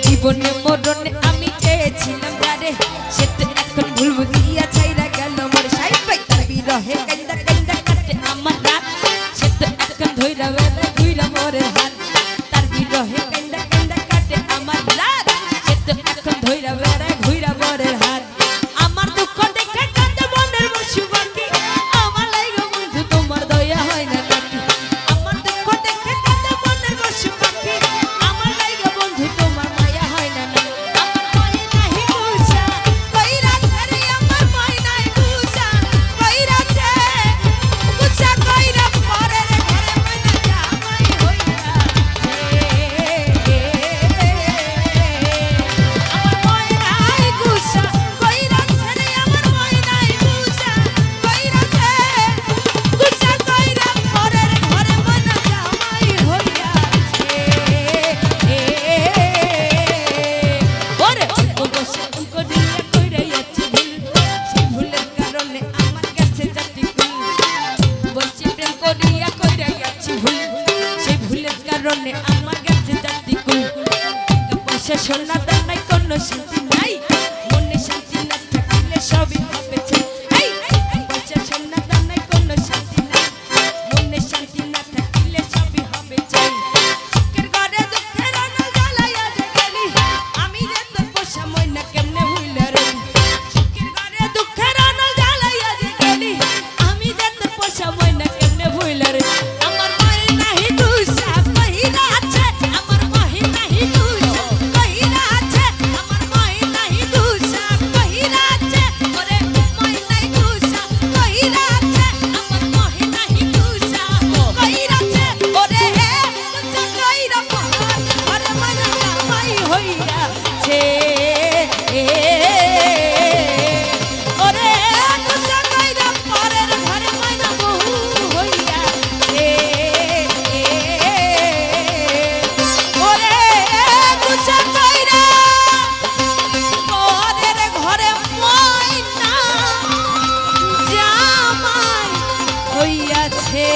জীবনে মরণে আমি চেয়েছিলাম যারে সেটা এখন ভুলবো দিয়া ছাইরা গেল মোর সাই পাই তার বিরহে কান্দা কান্দা কাটে আমার রাত সেটা এখন ধইরা বেলা ধইরা মোরে হাত তার বিরহে কান্দা কান্দা কাটে আমার রাত সেটা এখন ধইরা বেলা ধইরা মোরে হাত আমার দুঃখ দেখে কাঁদে মনের বসুবাকি আমার লাইগো বন্ধু তোমার দয়া হয় না নাকি আমার দুঃখ দেখে কাঁদে মনের বসুবাকি আমার লাইগো বন্ধু তোমার মায়া হয় না নাকি আমার ময় নাহি বুঝা কইরা রে আমার ময় নাই বুঝা কইরা যে বুঝা কইরা পরে রে ঘরে ময়না জামাই হইয়া আমার ময় নাই বুঝা কইরা রে আমার ময় নাই বুঝা কইরা যে বুঝা কইরা পরে রে ঘরে ময়না জামাই হইয়া ওরে অল্প বসে অঙ্ক দিয়া কইরা যাচ্ছি ভুল সেই ভুলের কারণে আমার কাছে যাচ্ছি ভুল বসে প্রেম করিয়া কইরা যাচ্ছি ভুল সেই ভুলের কারণে আমার কাছে যাচ্ছি ভুল পয়সা সোনা দানাই কোনো শান্তি নাই মনে শান্তি না থাকলে সবই হবে চাই পয়সা সোনা দানাই কোনো শান্তি নাই মনে শান্তি না থাকলে সবই হবে চাই সুখের ঘরে দুঃখের আনাল জ্বালাইয়া যে গেলি আমি যে তোর পোষা ময়না কেমনে ভুইলা রইলি সুখের ঘরে দুঃখের আনাল জ্বালাইয়া যে গেলি আমি যে তোর পোষা ময়না কেমনে ভুইলা রইলি আমার ময় নাহি দুসা কইরা আছে আমার ময় নাহি দুসা কইরা আছে আমার ময় নাহি দুসা কইরা আছে ওরে ময় নাই দুসা কইরা আছে আমার ময় নাহি দুসা কইরা আছে ওরে দুসা কইরা পর ওরে ময়না জামাই হইয়াছে ওরে দুসা কইরা পরের ঘরে ময়না বহু হইয়াছে ওরে দুসা কইরা পরের ঘরে ময়না জামাই হইয়াছে